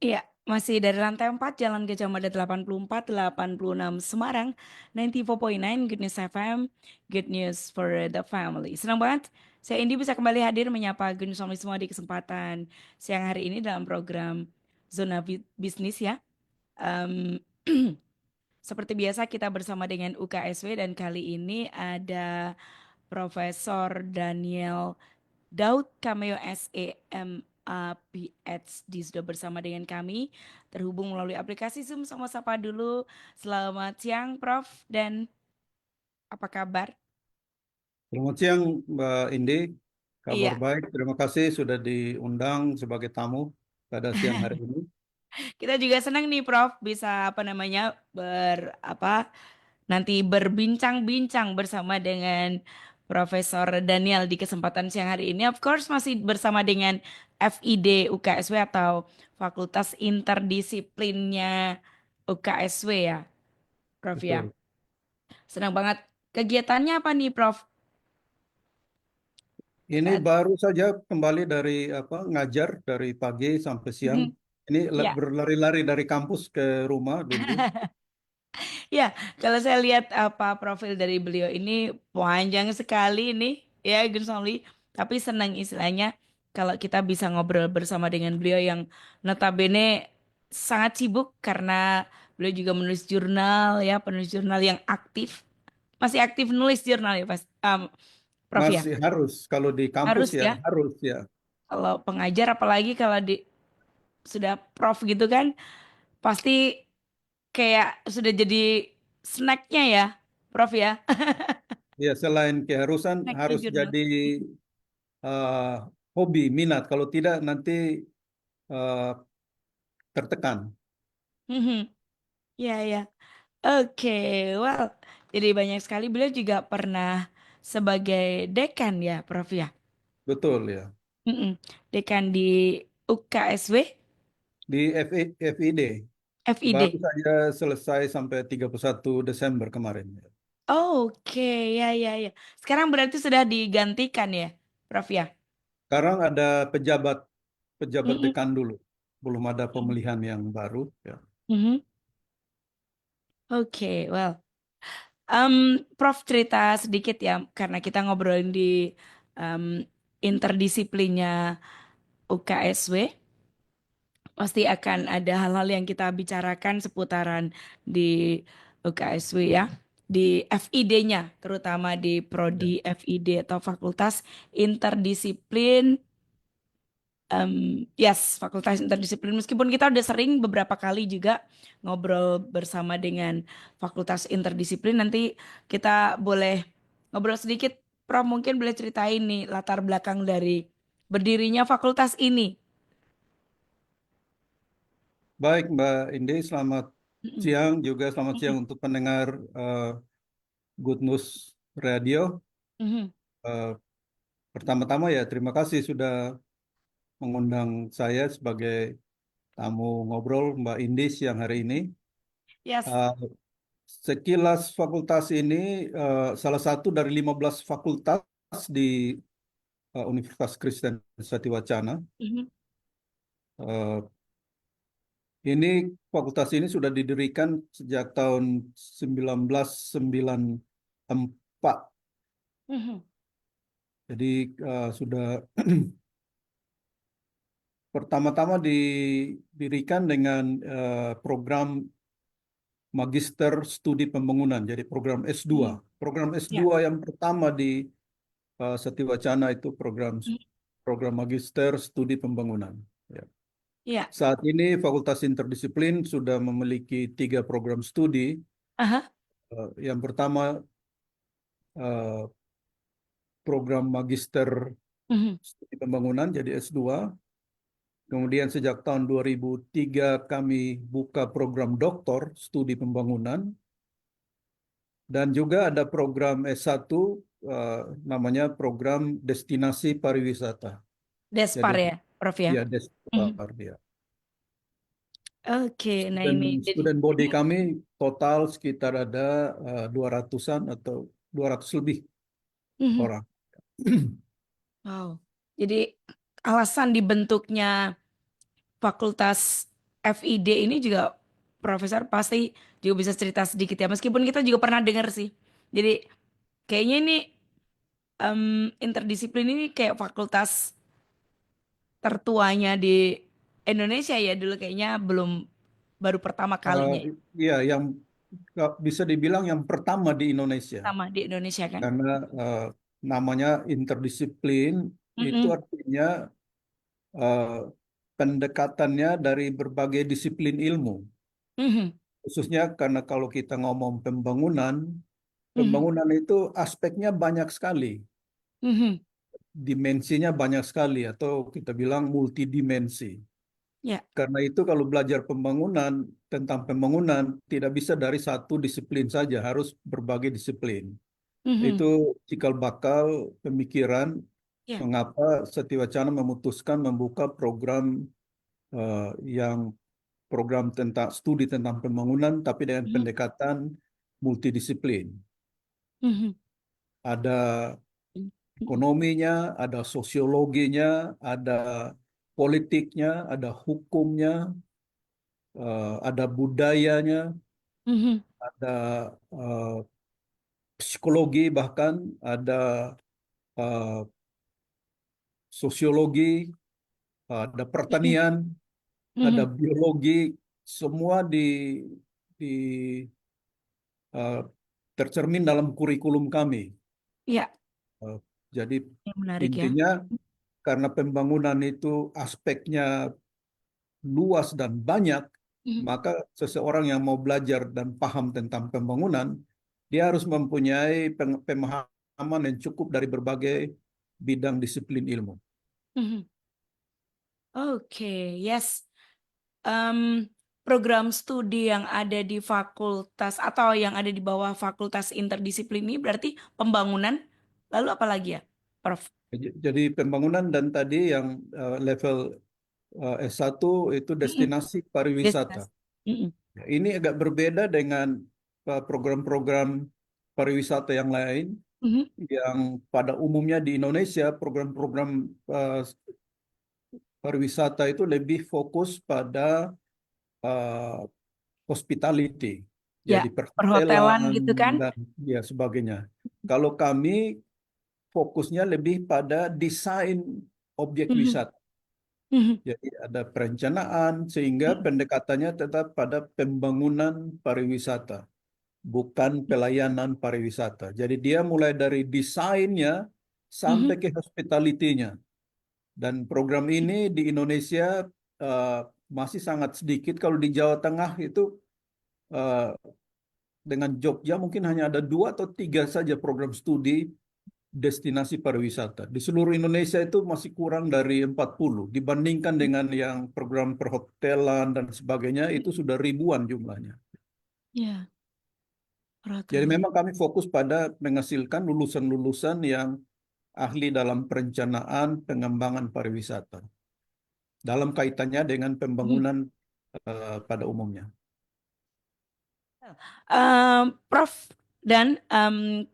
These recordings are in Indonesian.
Iya, masih dari lantai 4 Jalan Gajah Mada 84, 86 Semarang, 94.9 Good News FM, Good News for the Family. Senang banget saya Indi bisa kembali hadir menyapa Good News Family semua di kesempatan siang hari ini dalam program Zona Bisnis ya. Em, Seperti biasa kita bersama dengan UKSW dan kali ini ada Profesor Daniel Daud Cameo SEMA PhD sudah bersama dengan kami, terhubung melalui aplikasi Zoom. Sama sapa dulu. Selamat siang, Prof. Dan apa kabar? Selamat siang, Mbak Indi. Kabar Iya, baik. Terima kasih sudah diundang sebagai tamu pada siang hari ini. kita juga senang nih, Prof. Bisa apa namanya nanti berbincang-bincang bersama dengan Profesor Daniel di kesempatan siang hari ini. Of course masih bersama dengan FID UKSW atau Fakultas Interdisiplinnya UKSW ya, Prof ya. Betul. Senang banget. Kegiatannya apa nih, Prof? Ini Saat baru saja kembali dari ngajar dari pagi sampai siang. Ini ya. berlari-lari dari kampus ke rumah dulu. Ya, kalau saya lihat apa profil dari beliau ini panjang sekali ini ya Gun Somli. Tapi senang istilahnya kalau kita bisa ngobrol bersama dengan beliau yang notabene sangat sibuk karena beliau juga menulis jurnal ya, penulis jurnal yang aktif. Masih aktif nulis jurnal ya, Pas, Prof ya. Masih harus, kalau di kampus Harus ya ya. harus ya. Kalau pengajar apalagi kalau sudah prof gitu kan pasti kayak sudah jadi snacknya ya, Prof ya. Ya selain keharusan Snacknya harus jurnal. jadi eh, hobi, minat. Kalau tidak nanti eh, tertekan. Mhm. Ya, ya. Oke, well, jadi banyak sekali. Beliau juga pernah sebagai dekan ya, Prof ya. Betul ya. Mm-mm. Dekan di UKSW, Di FID. Baru FID. saja selesai sampai 31 Desember kemarin. Oke, ya, ya, ya. Sekarang berarti sudah digantikan ya, Prof ya. Sekarang ada pejabat pejabat Mm-mm. dekan dulu. Belum ada pemilihan yang baru. Ya. Mhm. Oke, well. Prof cerita sedikit ya, karena kita ngobrolin di em, interdisiplinnya UKSW. Pasti akan ada hal-hal yang kita bicarakan seputaran di UKSW ya, di FID-nya, terutama di Ya. prodi FID atau Fakultas Interdisiplin. Yes, Fakultas Interdisiplin. Meskipun kita udah sering beberapa kali juga ngobrol bersama dengan Fakultas Interdisiplin, nanti kita boleh ngobrol sedikit. Prof mungkin boleh ceritain nih latar belakang dari berdirinya fakultas ini. Baik Mbak Indi, selamat Mm-mm. siang juga selamat siang untuk pendengar eh, Good News Radio. Mhm. Eh, Pertama-tama ya terima kasih sudah mengundang saya sebagai tamu ngobrol Mbak Indi siang hari ini. Yes. Eh, Sekilas fakultas ini salah satu dari 15 fakultas di Universitas Kristen Satiwacana. Mhm. Eh, ini fakultas ini sudah didirikan sejak tahun 1994. Mhm. Jadi sudah pertama-tama didirikan dengan program Magister Studi Pembangunan, jadi program S2. Mhm. Program Ya. S2 yang pertama di Satiwacana itu program Mhm. program Magister Studi Pembangunan. Ya. Ya. Saat ini Fakultas Interdisiplin sudah memiliki 3 program studi. Aha. Yang pertama eh, program Magister Mhm. Studi Pembangunan jadi S2. Kemudian sejak tahun 2003 kami buka program Doktor Studi Pembangunan dan juga ada program S1 eh, namanya program Destinasi Pariwisata. Jadi Despar ya, Prof ya. ya Mhm. Despar ya. Oke, nah Student ini jadi student body kami total sekitar ada 200-an atau 200 lebih Mhm. orang. Wow. Jadi alasan dibentuknya fakultas FID ini juga Profesor pasti juga bisa cerita sedikit ya, meskipun kita juga pernah dengar sih. Jadi kayaknya ini interdisiplin ini kayak fakultas tertuanya di Indonesia ya dulu kayaknya belum baru pertama Eh, kalinya ya, Iya, yang bisa dibilang yang pertama di Indonesia. pertama di Indonesia kan. Karena eh, namanya interdisiplin, itu Mm-mm. artinya eh, pendekatannya dari berbagai disiplin ilmu. Mhm. Khususnya karena kalau kita ngomong pembangunan, Mhm. pembangunan itu aspeknya banyak sekali, Mhm. dimensinya banyak sekali, atau kita bilang multidimensi. Ya. Karena itu kalau belajar pembangunan, tentang pembangunan, tidak bisa dari satu disiplin saja, harus berbagai disiplin. Mhm. Itu cikal bakal pemikiran Ya. mengapa Setiwacana memutuskan membuka program eh, yang program tentang studi tentang pembangunan, tapi dengan Mhm. pendekatan multidisiplin. Mhm. Ada Mhm. ekonominya, ada sosiologinya, ada politiknya, ada hukumnya, ada budayanya, Mhm. ada eh, psikologi, bahkan ada eh, sosiologi, ada Mhm. pertanian, ada Mhm. biologi, semua di eh, tercermin dalam kurikulum kami. Ya, Eh, jadi yang menarik ya. intinya karena pembangunan itu aspeknya luas dan banyak, Mhm. maka seseorang yang mau belajar dan paham tentang pembangunan, dia harus mempunyai pemahaman yang cukup dari berbagai bidang disiplin ilmu. Mhm. Oke, yes. Em, Program studi yang ada di fakultas atau yang ada di bawah fakultas interdisiplin ini berarti pembangunan, lalu apa lagi ya, Prof? Jadi pembangunan dan tadi yang level S1 itu Mhm. destinasi pariwisata. Destinasi. Mhm. Ya, ini agak berbeda dengan program-program pariwisata yang lain, Mhm. yang pada umumnya di Indonesia program-program eh, pariwisata itu lebih fokus pada eh, hospitality, Ya, jadi perhotelan perhotelan gitu kan? dan ya sebagainya. Kalau kami fokusnya lebih pada desain objek Mhm. wisata. Mhm. Jadi ada perencanaan sehingga pendekatannya tetap pada pembangunan pariwisata, bukan pelayanan pariwisata. Jadi dia mulai dari desainnya sampai Mhm. ke hospitality-nya. Dan program ini di Indonesia eh, masih sangat sedikit. Kalau di Jawa Tengah itu eh, dengan Jogja mungkin hanya ada dua atau tiga saja program studi destinasi pariwisata. Di seluruh Indonesia itu masih kurang dari 40. Dibandingkan dengan yang program perhotelan dan sebagainya, itu sudah ribuan jumlahnya. Ya, Jadi perhotelan. memang kami fokus pada menghasilkan lulusan-lulusan yang ahli dalam perencanaan pengembangan pariwisata dalam kaitannya dengan Mhm. pembangunan pada umumnya. Prof, dan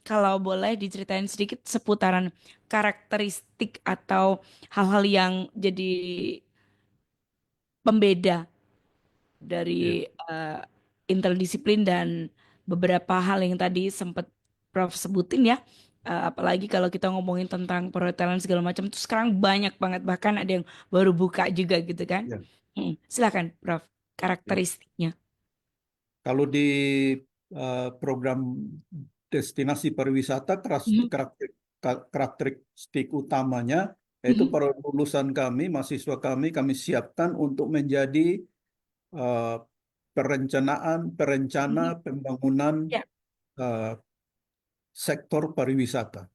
kalau boleh diceritain sedikit seputaran karakteristik atau hal-hal yang jadi pembeda Ya, dari interdisiplin dan beberapa hal yang tadi sempat Prof sebutin ya. Apalagi kalau kita ngomongin tentang perhotelan segala macam itu sekarang banyak banget bahkan ada yang baru buka juga gitu kan. ya, Silakan Prof, ya. karakteristiknya. Kalau di program destinasi pariwisata, Mhm. karakteristik utamanya yaitu Mhm. para lulusan kami, mahasiswa kami siapkan untuk menjadi eh, perencana Mhm. pembangunan Ya. eh, sektor pariwisata.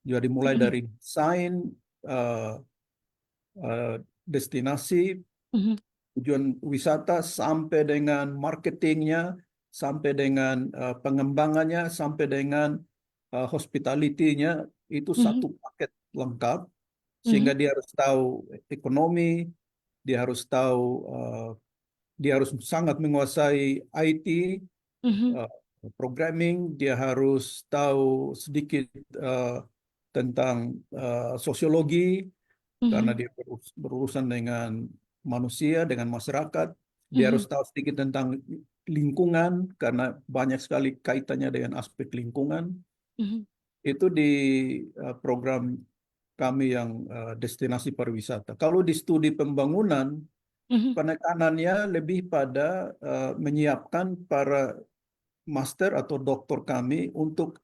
Jadi mulai Mhm. dari desain eh, destinasi, Mhm. tujuan wisata, sampai dengan marketingnya, sampai dengan pengembangannya, sampai dengan hospitality-nya, itu Mhm. satu paket lengkap, sehingga Mhm. dia harus tahu ekonomi, dia harus tahu, eh, dia harus sangat menguasai IT, Mhm. eh, programming, dia harus tahu sedikit eh, tentang sosiologi, karena Mhm. dia berurusan dengan manusia, dengan masyarakat. Dia harus Mhm. tahu sedikit tentang lingkungan karena banyak sekali kaitannya dengan aspek lingkungan. Mhm. Itu di program kami yang destinasi pariwisata. Kalau di studi pembangunan, Mhm. penekanannya lebih pada menyiapkan para master atau doktor kami untuk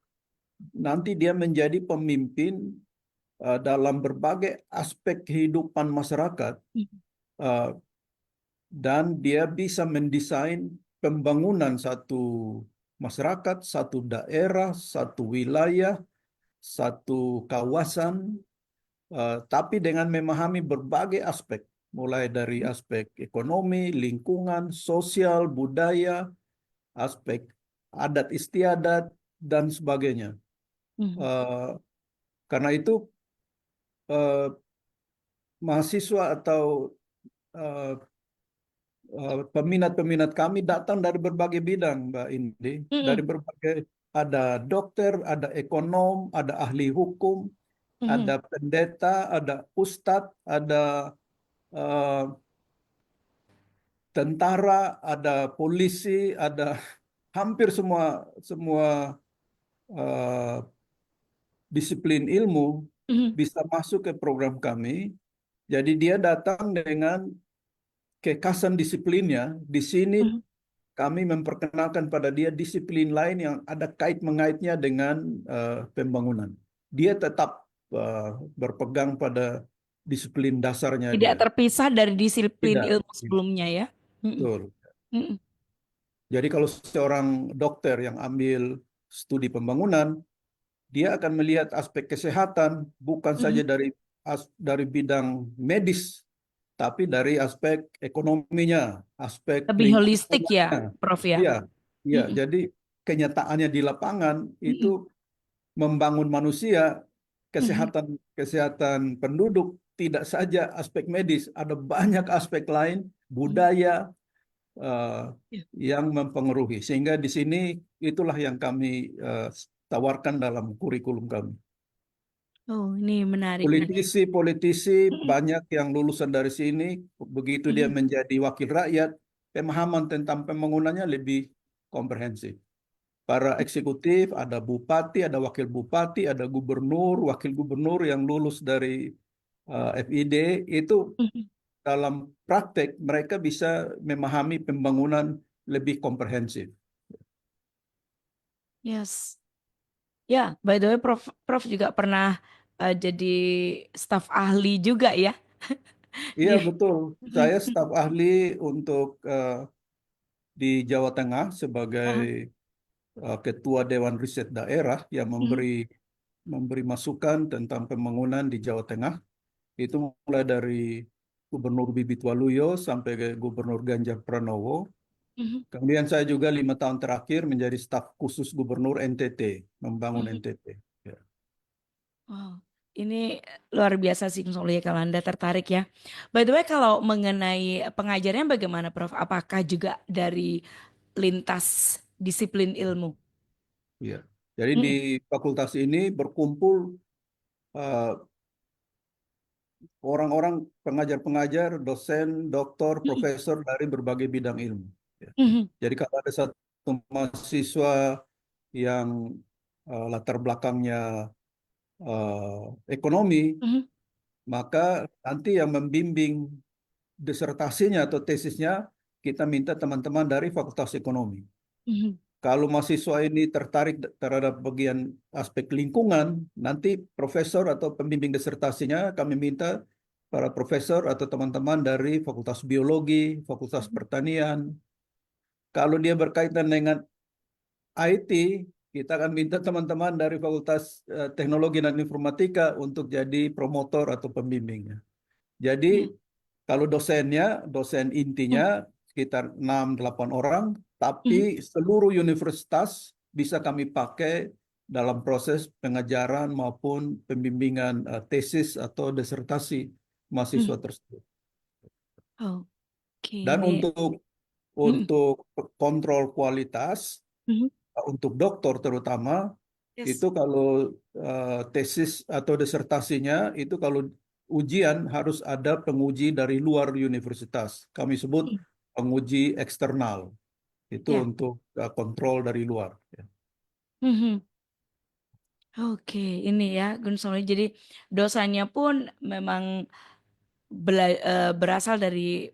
nanti dia menjadi pemimpin dalam berbagai aspek kehidupan masyarakat, Mhm. uh, dan dia bisa mendesain pembangunan satu masyarakat, satu daerah, satu wilayah, satu kawasan, tapi dengan memahami berbagai aspek, mulai dari aspek ekonomi, lingkungan, sosial, budaya, aspek adat istiadat, dan sebagainya. Mhm. Uh, karena itu uh, mahasiswa atau uh, peminat-peminat kami datang dari berbagai bidang, Mbak Indi. Dari Mhm. berbagai, ada dokter, ada ekonom, ada ahli hukum, ada Mhm. pendeta, ada ustadz, ada eh, tentara, ada polisi, ada hampir semua semua eh, disiplin ilmu Mhm. bisa masuk ke program kami. Jadi dia datang dengan kekasan disiplinnya. Di sini Mhm. kami memperkenalkan pada dia disiplin lain yang ada kait mengaitnya dengan pembangunan. Dia tetap eh, berpegang pada disiplin dasarnya Tidak dia. terpisah dari disiplin Tidak. ilmu sebelumnya ya. Mhm. Betul. Mhm. Jadi kalau seorang dokter yang ambil studi pembangunan, dia akan melihat aspek kesehatan bukan saja Mhm. dari bidang medis, tapi dari aspek ekonominya, aspek Lebih holistik ya, lingkungannya. Prof ya. Iya, iya. Mhm. Jadi kenyataannya di lapangan itu Mhm. membangun manusia, Mhm. kesehatan kesehatan penduduk tidak saja aspek medis, ada banyak aspek lain, Mhm. budaya eh, Ya. yang mempengaruhi. Sehingga di sini itulah yang kami tawarkan dalam kurikulum kami. Oh, ini menarik nih. Politisi-politisi Mhm. banyak yang lulusan dari sini, begitu dia Mhm. menjadi wakil rakyat, pemahaman tentang pembangunannya lebih komprehensif. Para eksekutif, ada bupati, ada wakil bupati, ada gubernur, wakil gubernur yang lulus dari FID, itu Mhm. dalam praktek mereka bisa memahami pembangunan lebih komprehensif. Yes. Ya, by the way, Prof juga pernah jadi staf ahli juga ya Iya di. betul, Mhm. saya staf ahli untuk di Jawa Tengah sebagai Aha. Ketua Dewan Riset Daerah yang Mhm. memberi masukan tentang pembangunan di Jawa Tengah. Itu mulai dari Gubernur Bibit Waluyo sampai ke Gubernur Ganjar Pranowo. Mhm. Kemudian saya juga 5 tahun terakhir menjadi staf khusus Gubernur NTT, membangun Mhm. NTT. Ya. Wow, ini luar biasa sih Soleh kalau Anda tertarik ya. By the way, kalau mengenai pengajarnya bagaimana, Prof? Apakah juga dari lintas disiplin ilmu? Ya. Jadi di Mm-mm. fakultas ini berkumpul eh, orang-orang pengajar-pengajar, dosen, doktor, Mm-mm. profesor dari berbagai bidang ilmu. Ya. Mhm. Jadi kalau ada satu mahasiswa yang latar belakangnya ekonomi, Mhm. maka nanti yang membimbing disertasinya atau tesisnya kita minta teman-teman dari Fakultas Ekonomi. Mhm. Kalau mahasiswa ini tertarik terhadap bagian aspek lingkungan, nanti profesor atau pembimbing disertasinya kami minta para profesor atau teman-teman dari Fakultas Biologi, Fakultas Mhm. Pertanian. Kalau dia berkaitan dengan IT, kita akan minta teman-teman dari Fakultas Teknologi dan Informatika untuk jadi promotor atau pembimbingnya. Jadi Ya. kalau dosennya, dosen intinya Mhm. sekitar 6-8 orang, tapi Mhm. seluruh universitas bisa kami pakai dalam proses pengajaran maupun pembimbingan tesis atau disertasi mahasiswa Mhm. tersebut. Oke, Dan ini. Mhm. untuk kontrol kualitas Mhm. untuk doktor terutama itu Yes. kalau tesis atau disertasinya itu kalau ujian harus ada penguji dari luar universitas. Kami sebut Mhm. penguji eksternal. Itu Ya. untuk kontrol dari luar. Ya. Mhm. Oke, ini ya Gun Soleh. Jadi dosanya pun memang berasal dari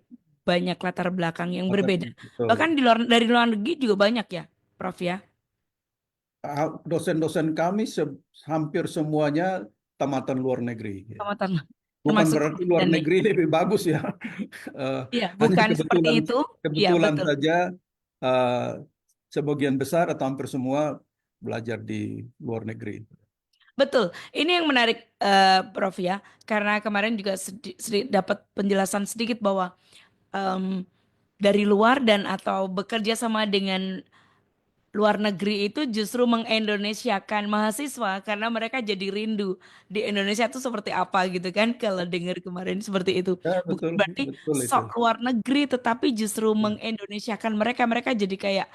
banyak latar belakang yang berbeda. Bahkan Betul. dari luar negeri juga banyak ya, Prof ya. Dosen-dosen kami hampir semuanya tamatan luar negeri. Ya. Tamatan Bukan termasuk berarti Prof luar dan nih. negeri lebih bagus ya. Eh, Iya, Hanya bukan seperti kebetulan itu. Iya, kebetulan betul. saja eh, sebagian besar atau hampir semua belajar di luar negeri. Betul. Ini yang menarik Prof ya. Karena kemarin juga dapat penjelasan sedikit bahwa em, dari luar dan atau bekerja sama dengan luar negeri itu justru mengendonesiakan mahasiswa karena mereka jadi rindu di Indonesia tuh seperti apa gitu kan kalau dengar kemarin seperti itu. Ya, Bukan betul, berarti betul itu. sok luar negeri tetapi justru mengendonesiakan mereka. Mereka jadi kayak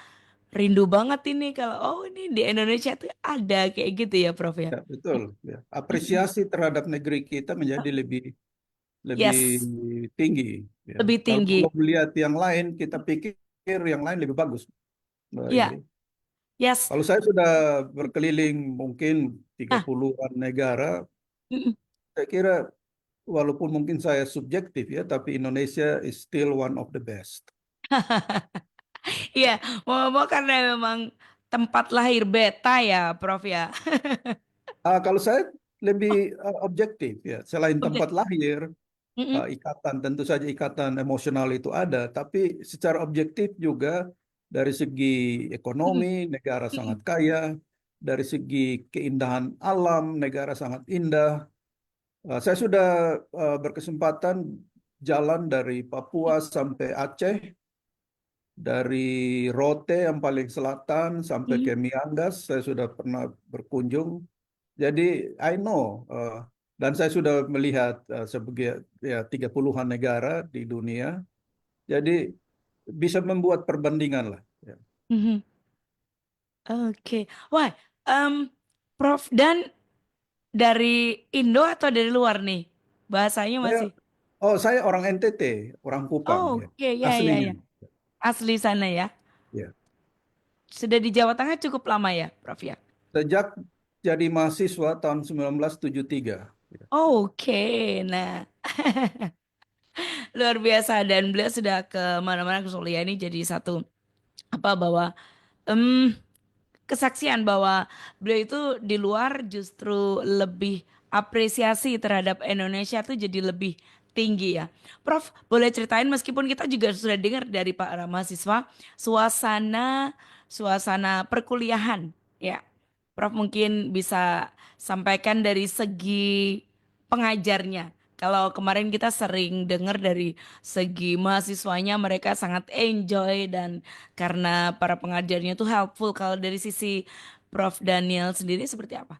rindu banget ini kalau oh ini di Indonesia tuh ada kayak gitu ya Prof ya. Ya, betul. Ya. Apresiasi terhadap negeri kita menjadi lebih lebih Yes, tinggi. Ya. lebih tinggi. Kalau melihat yang lain, kita pikir yang lain lebih bagus, Mbak Indi. Ya, yes. Kalau saya sudah berkeliling mungkin tiga Nah, puluhan negara, mm-mm. saya kira walaupun mungkin saya subjektif ya, tapi Indonesia is still one of the best. Iya, mau karena memang tempat lahir beta ya, Prof ya. Kalau saya lebih objektif ya, selain tempat Objektif. lahir, Mm-mm, ikatan tentu saja ikatan emosional itu ada, tapi secara objektif juga dari segi mm-mm, ekonomi negara mm-mm, sangat kaya, dari segi keindahan alam negara sangat indah. Saya sudah berkesempatan jalan dari Papua sampai Aceh, dari Rote yang paling selatan sampai ke mm-mm, Miangas, saya sudah pernah berkunjung. Jadi I know dan saya sudah melihat sebagai ya 30-an negara di dunia. Jadi bisa membuat perbandingan lah. Ya. mm-mm. Oke, wah, em, Prof dan dari Indo atau dari luar nih? Bahasanya Saya, masih. saya orang NTT, orang Kupang Oh, ya, oke, ya, ya, aslinya. ya. Asli sana ya. Ya. Sudah di Jawa Tengah cukup lama ya, Prof ya. Sejak jadi mahasiswa tahun 1973. Ya. Oke, nah luar biasa dan beliau sudah ke mana-mana ke Sulia ini jadi satu apa bahwa em, kesaksian bahwa beliau itu di luar justru lebih apresiasi terhadap Indonesia tuh jadi lebih tinggi ya. Prof, boleh ceritain meskipun kita juga sudah dengar dari para mahasiswa suasana suasana perkuliahan ya. Prof mungkin bisa sampaikan dari segi pengajarnya. Kalau kemarin kita sering dengar dari segi mahasiswanya mereka sangat enjoy dan karena para pengajarnya itu helpful. Kalau dari sisi Prof Daniel sendiri seperti apa?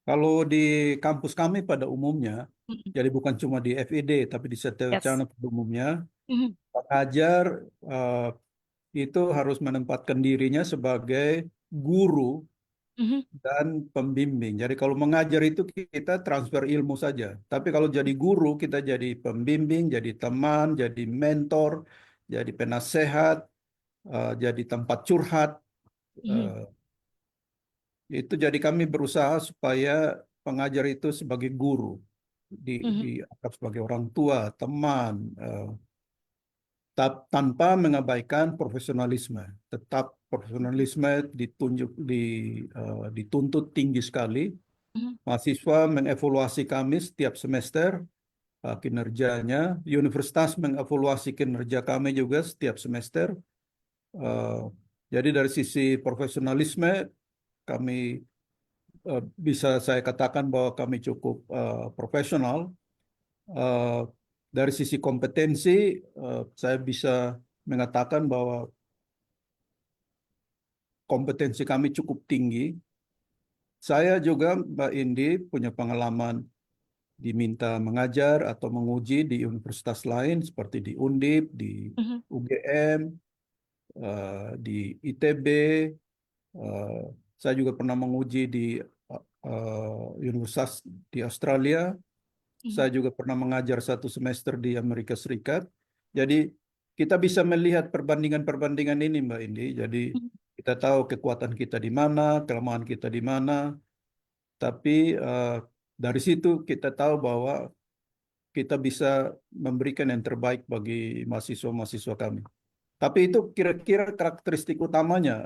Kalau di kampus kami pada umumnya, Mm-mm. jadi bukan cuma di FID, tapi di setiap Yes. channel pada umumnya, Mhm, pengajar eh, itu harus menempatkan dirinya sebagai guru mhm, dan pembimbing. Jadi kalau mengajar itu kita transfer ilmu saja. Tapi kalau jadi guru, kita jadi pembimbing, jadi teman, jadi mentor, jadi penasehat, jadi tempat curhat. mhm, Eh, itu jadi kami berusaha supaya pengajar itu sebagai guru, mhm, dianggap sebagai orang tua, teman, tanpa mengabaikan profesionalisme. Tetap profesionalisme dituntut tinggi sekali. mhm, Mahasiswa mengevaluasi kami setiap semester kinerjanya. Universitas mengevaluasi kinerja kami juga setiap semester. Eh, jadi dari sisi profesionalisme kami bisa saya katakan bahwa kami cukup profesional. Eh, dari sisi kompetensi, saya bisa mengatakan bahwa kompetensi kami cukup tinggi. Saya juga, Mbak Indi, punya pengalaman diminta mengajar atau menguji di universitas lain seperti di Undip, di mhm, UGM, di ITB. eh, saya juga pernah menguji di universitas di Australia. mhm, Saya juga pernah mengajar satu semester di Amerika Serikat. Jadi kita bisa melihat perbandingan-perbandingan ini, Mbak Indi. Jadi kita tahu kekuatan kita di mana, kelemahan kita di mana, tapi dari situ kita tahu bahwa kita bisa memberikan yang terbaik bagi mahasiswa-mahasiswa kami. Tapi itu kira-kira karakteristik utamanya.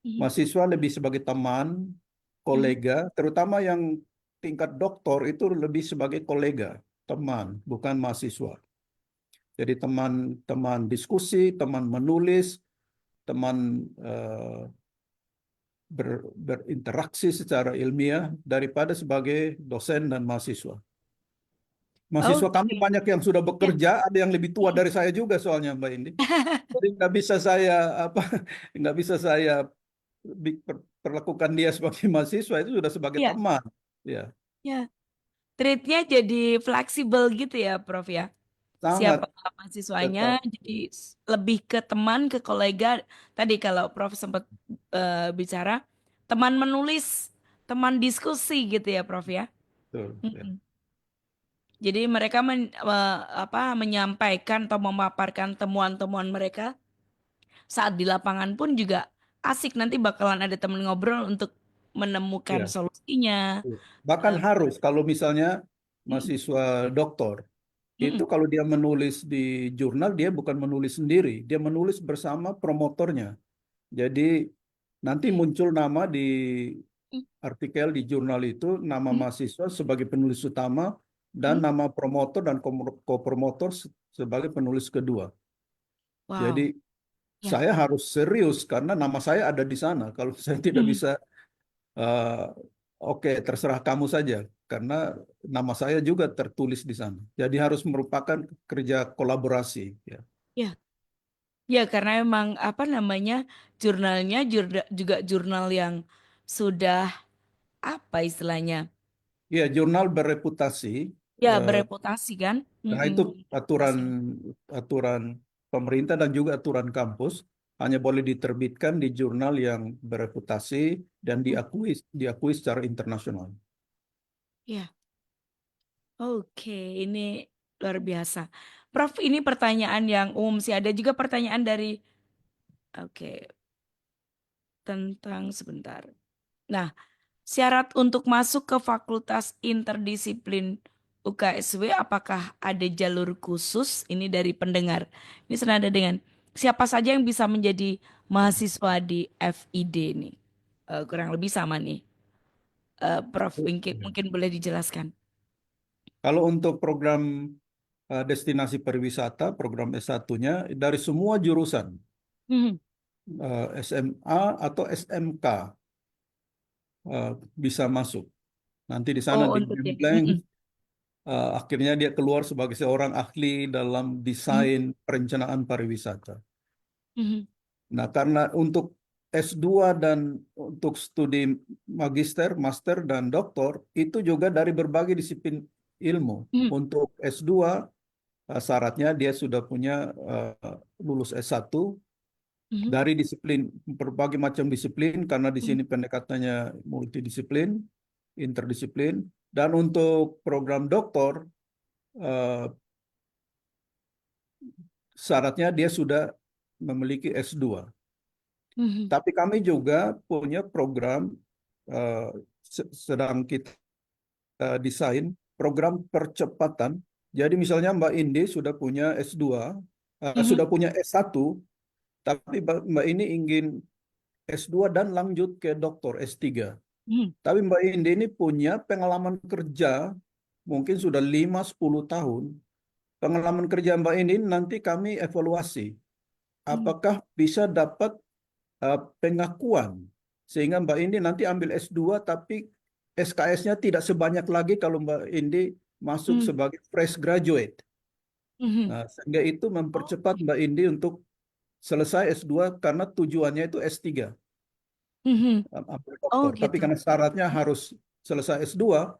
Mhm. Mahasiswa lebih sebagai teman, Mhm. kolega, terutama yang tingkat doktor itu lebih sebagai kolega, teman, bukan mahasiswa. Jadi teman-teman diskusi, teman menulis, teman berinteraksi secara ilmiah daripada sebagai dosen dan mahasiswa. Mahasiswa kami Oke. banyak yang sudah Ya. bekerja, ada yang lebih tua dari saya juga soalnya Mbak Indi. Jadi nggak bisa saya apa, nggak bisa saya perlakukan dia sebagai mahasiswa, itu sudah sebagai Iya, teman. Ya, ya. Treatnya jadi fleksibel gitu ya, Prof ya. sangat Siapa mahasiswanya tetap. jadi lebih ke teman, ke kolega. Tadi kalau Prof sempat bicara teman menulis, teman diskusi gitu ya, Prof ya. Betul, ya. Mm-mm. Jadi mereka menyampaikan atau memaparkan temuan-temuan mereka saat di lapangan pun juga asik, nanti bakalan ada temen ngobrol untuk menemukan Iya. solusinya. Bahkan Eh, harus kalau misalnya mm, mahasiswa doktor itu mm, kalau dia menulis di jurnal dia bukan menulis sendiri, dia menulis bersama promotornya. Jadi nanti oke. muncul nama di Mm, artikel di jurnal itu nama mm, mahasiswa sebagai penulis utama dan mm. nama promotor dan kopromotor sebagai penulis kedua. Jadi Wow, ya, saya harus serius karena nama saya ada di sana. Kalau saya tidak mm, bisa, eh, oke, terserah kamu saja karena nama saya juga tertulis di sana. Jadi harus merupakan kerja kolaborasi. Ya, ya, ya, karena emang apa namanya jurnalnya juga jurnal yang sudah apa istilahnya, ya jurnal bereputasi. ya eh, bereputasi kan. Nah, Mm-mm, itu aturan bereputasi. aturan pemerintah dan juga aturan kampus hanya boleh diterbitkan di jurnal yang bereputasi dan Mm, diakui secara internasional. ya, oke, ini luar biasa. Prof, ini pertanyaan yang umum sih. Ada juga pertanyaan dari, oke, tentang sebentar. Nah, syarat untuk masuk ke Fakultas Interdisiplin UKSW apakah ada jalur khusus? Ini dari pendengar. Ini senada dengan siapa saja yang bisa menjadi mahasiswa di FID nih? Kurang lebih sama nih. Prof, mungkin, Ya. mungkin boleh dijelaskan. Kalau untuk program destinasi pariwisata, program S1-nya dari semua jurusan, Mhm. SMA atau SMK eh, bisa masuk. Nanti di sana Oh, untuk yang digembleng, akhirnya dia keluar sebagai seorang ahli dalam Mhm. desain perencanaan pariwisata. Mhm. Nah, karena untuk S2 dan untuk studi magister, master, dan doktor, itu juga dari berbagai disiplin ilmu. Mhm. Untuk S2, syaratnya dia sudah punya lulus S1 Mhm. dari disiplin, berbagai macam disiplin, karena di Mhm. sini pendekatannya multidisiplin, interdisiplin. Dan untuk program doktor, eh, syaratnya dia sudah memiliki S2. Mhm. Tapi kami juga punya program eh, sedang kita desain program percepatan. Jadi misalnya Mbak Indi sudah punya S2, Mhm. sudah punya S1, tapi Mbak ini ingin S2 dan lanjut ke doktor S3. Mhm. Tapi Mbak Indi ini punya pengalaman kerja mungkin sudah 5-10 tahun. Pengalaman kerja Mbak Indi nanti kami evaluasi Mhm. apakah bisa dapat pengakuan sehingga Mbak Indi nanti ambil S2 tapi SKS-nya tidak sebanyak lagi kalau Mbak Indi masuk Mhm. sebagai fresh graduate. Mhm. Nah, sehingga itu Oh, mempercepat Mbak Indi untuk selesai S2 karena tujuannya itu S3, mhm. ambil Oh doktor. Tapi gitu. karena syaratnya harus selesai S2,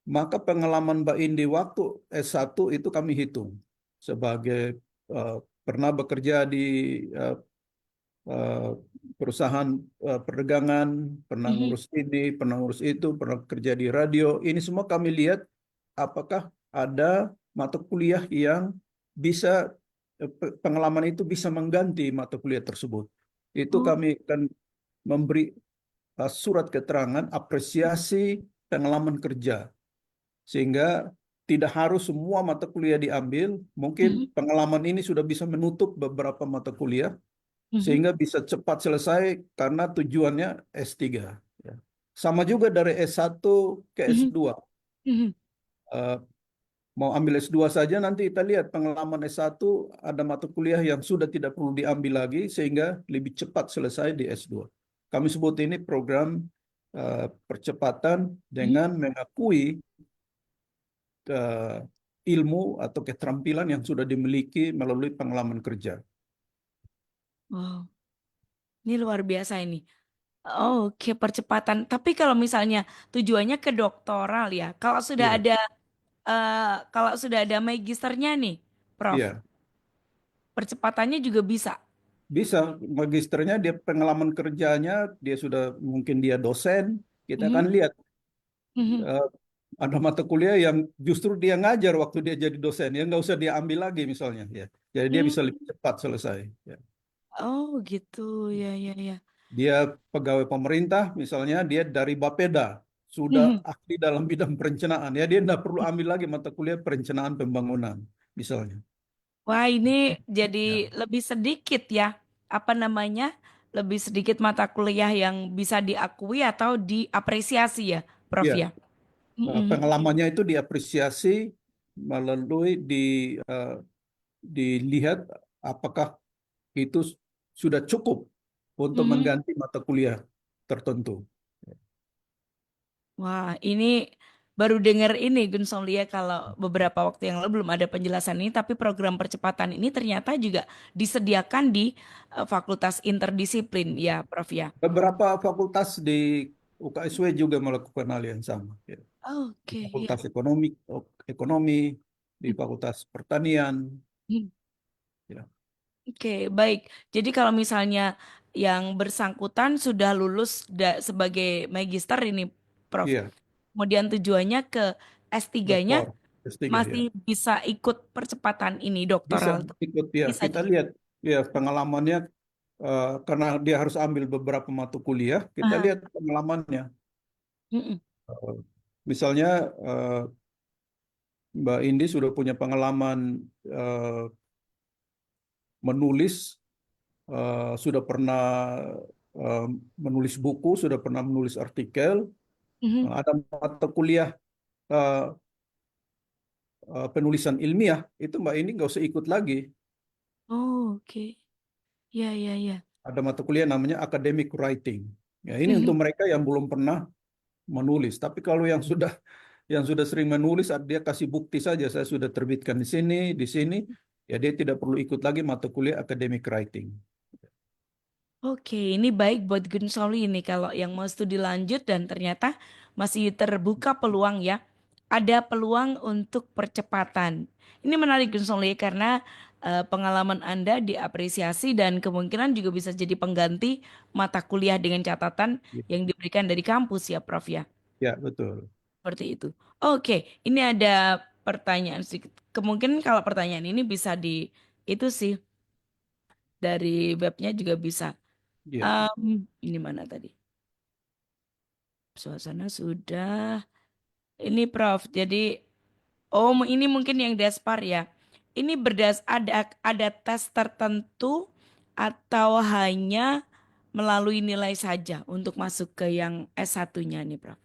maka pengalaman Mbak Indi waktu S1 itu kami hitung sebagai eh, pernah bekerja di eh, eh, perusahaan perdagangan, pernah Mhm. ngurus ini, pernah ngurus itu, pernah kerja di radio. Ini semua kami lihat apakah ada mata kuliah yang bisa pengalaman itu bisa mengganti mata kuliah tersebut. Itu Oh. kami akan memberi surat keterangan apresiasi pengalaman kerja, sehingga tidak harus semua mata kuliah diambil. Mungkin Mhm, pengalaman ini sudah bisa menutup beberapa mata kuliah, mhm, sehingga bisa cepat selesai karena tujuannya S3. Ya. Sama juga dari S1 ke mhm, S2. mhm. Eh, Mau ambil S2 saja, nanti kita lihat pengalaman S1 ada mata kuliah yang sudah tidak perlu diambil lagi, sehingga lebih cepat selesai di S2. Kami sebut ini program percepatan Mhm. dengan mengakui eh, ilmu atau keterampilan yang sudah dimiliki melalui pengalaman kerja. Wow, ini luar biasa ini. Oke, percepatan. Tapi kalau misalnya tujuannya ke doktoral ya, Iya, kalau sudah ada magisternya nih, Prof, iya. percepatannya juga bisa. Bisa, magisternya dia pengalaman kerjanya, dia sudah mungkin dia dosen, kita akan Mhm, lihat mhm. eh, ada mata kuliah yang justru dia ngajar waktu dia jadi dosen, ya nggak usah dia ambil lagi misalnya, ya. Jadi dia bisa Hmm. lebih cepat selesai. Ya. Oh gitu, ya ya ya. Dia pegawai pemerintah, misalnya dia dari Bapeda, sudah Mhm. ahli dalam bidang perencanaan, ya dia nggak perlu ambil lagi mata kuliah perencanaan pembangunan, misalnya. Wah, ini jadi Ya, lebih sedikit ya, apa namanya? Lebih sedikit mata kuliah yang bisa diakui atau diapresiasi ya, Prof ya. ya. Mhm. Pengalamannya itu diapresiasi melalui eh, dilihat apakah itu sudah cukup untuk Mhm. mengganti mata kuliah tertentu. Wah, ini baru dengar ini Gun Solia kalau beberapa waktu yang lalu belum ada penjelasan ini, tapi program percepatan ini ternyata juga disediakan di Fakultas Interdisiplin ya, Prof ya. Beberapa fakultas di UKSW juga melakukan hal yang sama. Ya. Di Oke, Fakultas ya. Ekonomi, di Fakultas Pertanian. Hmm. Ya, Oke, baik. Jadi kalau misalnya yang bersangkutan sudah lulus sebagai magister ini, Prof. iya, Kemudian tujuannya ke S3-nya doktor S3 masih ya. bisa ikut percepatan ini Bisa doktoral. ikut ya. Bisa Kita juga. lihat ya pengalamannya karena dia harus ambil beberapa mata kuliah, kita Aha. lihat pengalamannya. Mm-mm. Eh, Misalnya Mbak Indi sudah punya pengalaman eh, menulis, sudah pernah eh, menulis buku, sudah pernah menulis artikel, Mhm. ada mata kuliah eh, penulisan ilmiah, itu Mbak Indi nggak usah ikut lagi. Oh, oke. Ya, ya, ya. Ada mata kuliah namanya academic writing. Ya, ini Mhm. untuk mereka yang belum pernah menulis. Tapi kalau yang sudah sering menulis, dia kasih bukti saja saya sudah terbitkan di sini, ya dia tidak perlu ikut lagi mata kuliah academic writing. Oke, ini baik buat Gun Soli ini kalau yang mau studi lanjut dan ternyata masih terbuka peluang ya. Ada peluang untuk percepatan. Ini menarik Gun Soli karena pengalaman Anda diapresiasi dan kemungkinan juga bisa jadi pengganti mata kuliah dengan catatan Ya, yang diberikan dari kampus ya, Prof ya. ya, betul. Seperti itu. Oke, ini ada pertanyaan sedikit. Kemungkinan kalau pertanyaan ini bisa itu sih dari webnya juga bisa. Ya, Ini mana tadi? Suasana sudah. Ini Prof. Jadi, ini mungkin yang Despar ya. Ini ada tes tertentu atau hanya melalui nilai saja untuk masuk ke yang S1-nya nih, Prof.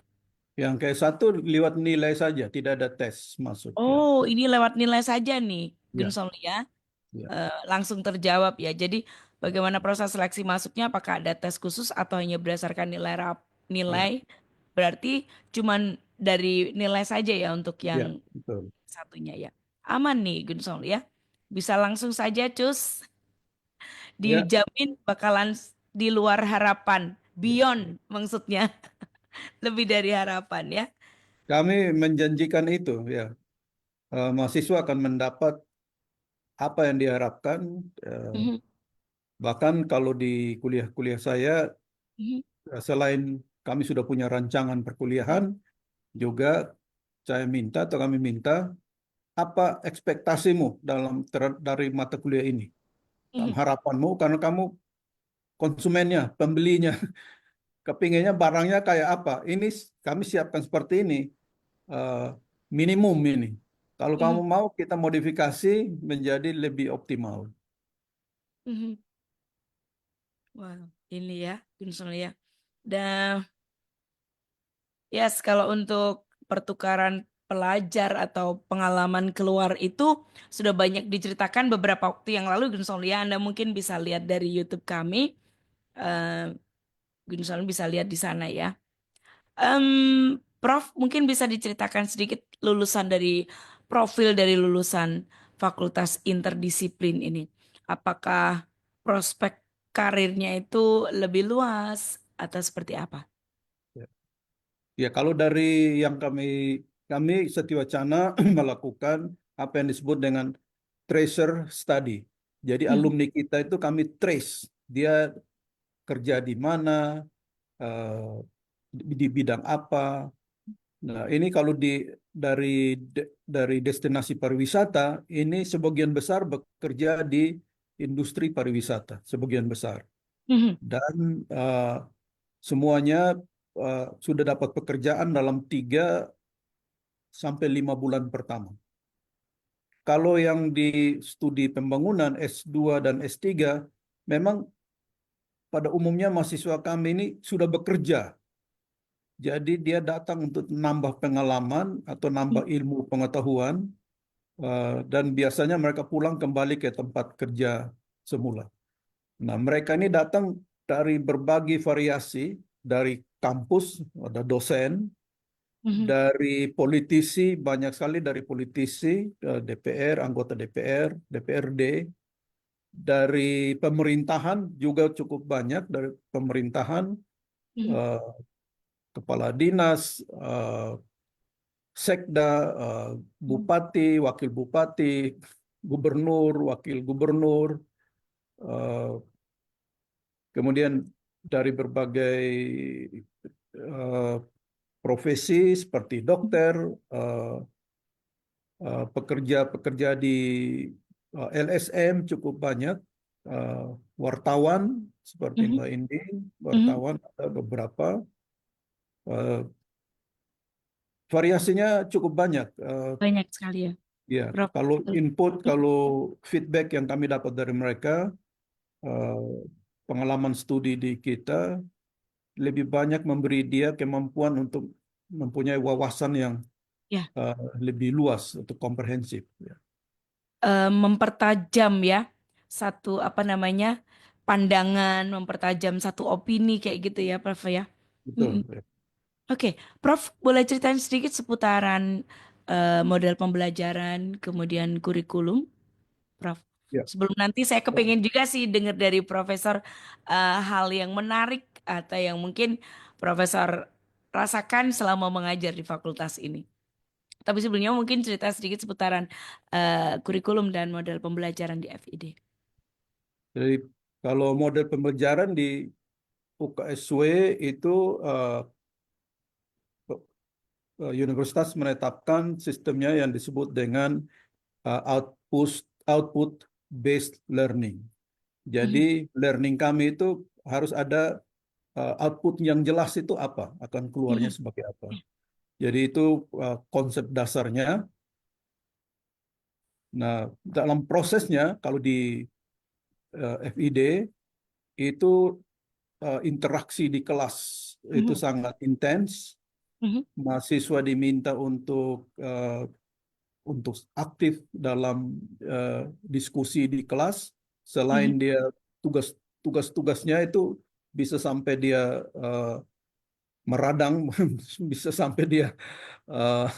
yang kayak satu lewat nilai saja, tidak ada tes masuk ya. Oh, ini lewat nilai saja nih, Ya, Gunsol ya. ya, Langsung terjawab ya. Jadi, bagaimana proses seleksi masuknya? Apakah ada tes khusus atau hanya berdasarkan nilai? ya, Berarti cuman dari nilai saja ya untuk yang ya, betul. satunya ya. Aman nih Gunsol ya. Bisa langsung saja cus. Ya, Dijamin bakalan di luar harapan. ya. Beyond maksudnya. Lebih dari harapan ya. Kami menjanjikan itu ya. Mahasiswa akan mendapat apa yang diharapkan. eh, Mhm, Bahkan kalau di kuliah-kuliah saya, mhm, selain kami sudah punya rancangan perkuliahan, juga saya minta atau kami minta apa ekspektasimu dari mata kuliah ini? Dalam Mhm. harapanmu, karena kamu konsumennya, pembelinya, kepinginnya barangnya kayak apa? Ini kami siapkan seperti ini, eh, minimum ini. Kalau kamu Mhm. mau kita modifikasi menjadi lebih optimal. Mhm. Wow, ini ya, Gunsul ya. Dan yes, kalau untuk pertukaran pelajar atau pengalaman keluar itu sudah banyak diceritakan beberapa waktu yang lalu, Gunsul ya. Anda mungkin bisa lihat dari YouTube kami. Eh, Gunsul bisa lihat di sana ya. Prof, mungkin bisa diceritakan sedikit lulusan dari profil dari lulusan Fakultas Interdisiplin ini. Apakah prospek karirnya itu lebih luas atau seperti apa? Ya, ya, kalau dari yang kami Setiwacana melakukan apa yang disebut dengan tracer study. Jadi Mhm. alumni kita itu kami trace dia kerja di mana, di bidang apa. Nah, ini kalau dari dari destinasi pariwisata, ini sebagian besar bekerja di industri pariwisata, sebagian besar. Mhm. Dan semuanya sudah dapat pekerjaan dalam 3 sampai 5 bulan pertama. Kalau yang di studi pembangunan S2 dan S3, memang pada umumnya mahasiswa kami ini sudah bekerja. Jadi dia datang untuk nambah pengalaman atau nambah ilmu pengetahuan, dan biasanya mereka pulang kembali ke tempat kerja semula. Nah, mereka ini datang dari berbagai variasi, dari kampus, ada dosen, Mhm. dari politisi, banyak sekali dari politisi, DPR, anggota DPR, DPRD, dari pemerintahan juga cukup banyak, dari pemerintahan, Mhm. eh, kepala dinas, sekda, Mhm. bupati, wakil bupati, gubernur, wakil gubernur, eh, kemudian dari berbagai eh, profesi seperti dokter, eh, pekerja-pekerja di LSM cukup banyak, eh, wartawan seperti Mhm. Mbak Indi, Mhm. wartawan ada beberapa, eh, variasinya cukup banyak. Banyak sekali ya, Ya, Prof. kalau Betul. input, kalau feedback yang kami dapat dari mereka, eh, pengalaman studi di kita lebih banyak memberi dia kemampuan untuk mempunyai wawasan yang Ya, eh, lebih luas untuk komprehensif. Ya, mempertajam ya satu apa namanya pandangan, mempertajam satu opini kayak gitu ya, Prof ya. Mm-mm. betul. Ya. Oke, Prof, boleh ceritain sedikit seputaran model pembelajaran, kemudian kurikulum, Prof. Ya. Sebelum nanti saya kepengen juga sih dengar dari Profesor hal yang menarik atau yang mungkin Profesor rasakan selama mengajar di fakultas ini. Tapi sebelumnya mungkin cerita sedikit seputaran kurikulum dan model pembelajaran di FID. Jadi kalau model pembelajaran di UKSW itu, eh, universitas menetapkan sistemnya yang disebut dengan output based learning. Jadi Mhm. learning kami itu harus ada output yang jelas itu apa, akan keluarnya Mhm. sebagai apa. Jadi itu konsep dasarnya. Nah, dalam prosesnya kalau di FID itu interaksi di kelas itu Mhm. sangat intens. Mhm. Mahasiswa diminta untuk aktif dalam diskusi di kelas. Selain Mhm. dia tugas-tugasnya itu bisa sampai dia eh, meradang, bisa sampai dia eh,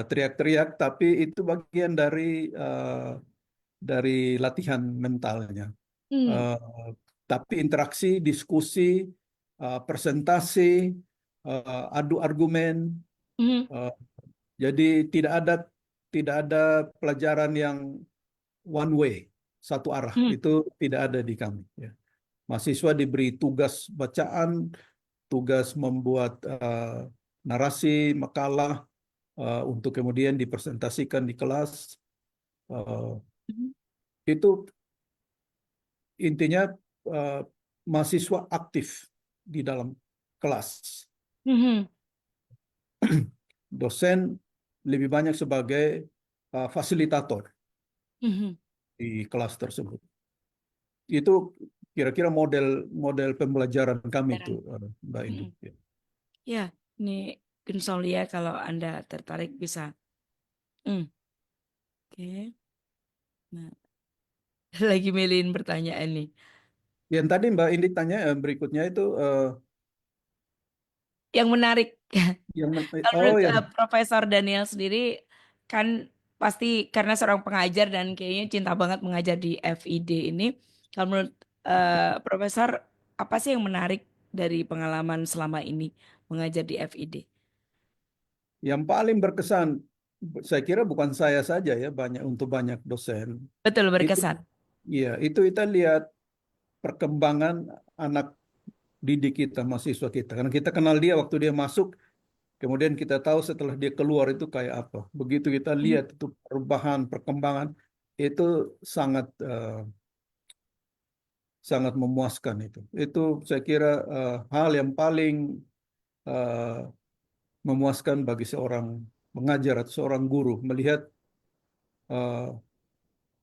teriak-teriak, tapi itu bagian dari latihan mentalnya. Mhm. Eh, tapi interaksi, diskusi, presentasi, adu argumen, Mhm. eh, jadi tidak ada pelajaran yang one way, satu arah. Mhm. Itu tidak ada di kami. Ya. Mahasiswa diberi tugas bacaan, tugas membuat narasi, makalah, untuk kemudian dipresentasikan di kelas. Uh, Mhm. itu intinya uh, mahasiswa aktif di dalam kelas. Mhm. Dosen lebih banyak sebagai fasilitator Mhm. di kelas tersebut. Itu kira-kira model model pembelajaran kami itu, Jarang. Mbak Indi. Mhm. Ya, ini Gensol ya kalau Anda tertarik bisa. Oke. Nah, lagi milihin pertanyaan nih. Yang tadi Mbak Indi tanya berikutnya itu Yang menarik, kalau oh menurut yang Profesor Daniel sendiri kan pasti karena seorang pengajar dan kayaknya cinta banget mengajar di FID ini. Kalau menurut Profesor, apa sih yang menarik dari pengalaman selama ini mengajar di FID? yang paling berkesan, saya kira bukan saya saja ya, untuk banyak dosen. Betul, Itu berkesan. iya, itu kita lihat perkembangan anak didik kita, mahasiswa kita. Karena kita kenal dia waktu dia masuk, kemudian kita tahu setelah dia keluar itu kayak apa. Begitu kita Mhm. lihat itu perubahan, perkembangan, itu sangat sangat memuaskan itu. Itu saya kira hal yang paling eh, memuaskan bagi seorang mengajar atau seorang guru melihat eh,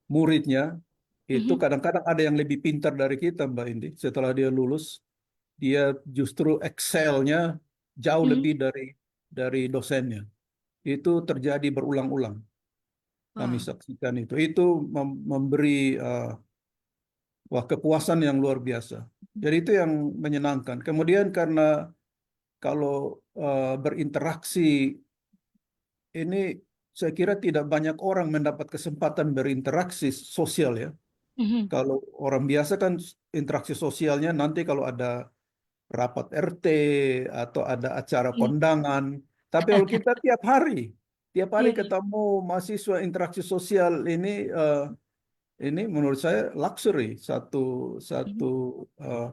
muridnya itu Mhm. kadang-kadang ada yang lebih pintar dari kita, Mbak Indi. Setelah dia lulus, dia justru Excel-nya jauh Mhm. lebih dari dosennya. Itu terjadi berulang-ulang. Kami Wah. saksikan itu. Itu memberi wah kepuasan yang luar biasa. Jadi itu yang menyenangkan. Kemudian karena kalau berinteraksi ini saya kira tidak banyak orang mendapat kesempatan berinteraksi sosial ya. Mhm. Kalau orang biasa kan interaksi sosialnya nanti kalau ada rapat RT atau ada acara Iya. kondangan. Tapi kalau kita tiap hari Iya, iya. ketemu mahasiswa interaksi sosial ini menurut saya luxury, satu satu Mhm. eh,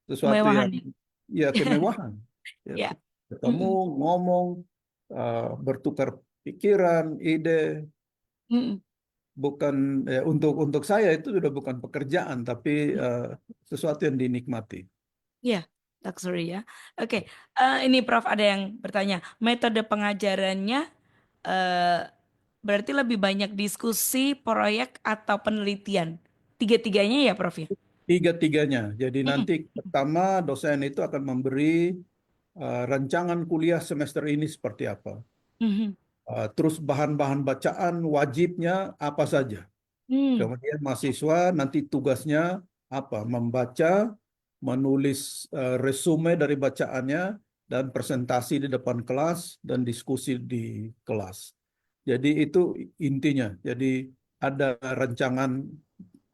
sesuatu Kemewahan yang nih. ya kemewahan. Ya, Ya. ketemu, Mhm. ngomong, bertukar pikiran, ide, Mhm. bukan untuk saya itu sudah bukan pekerjaan, tapi eh, sesuatu yang dinikmati. Iya, luxury ya. Oke, ini Prof ada yang bertanya, metode pengajarannya eh, berarti lebih banyak diskusi, proyek atau penelitian? Tiga-tiganya ya, Prof ya? Tiga-tiganya. Jadi Mm-mm. nanti pertama dosen itu akan memberi rancangan kuliah semester ini seperti apa. Mhm. Terus bahan-bahan bacaan wajibnya apa saja. Hmm. Kemudian mahasiswa nanti tugasnya apa? Membaca, menulis resume dari bacaannya, dan presentasi di depan kelas dan diskusi di kelas. Jadi itu intinya. Jadi ada rancangan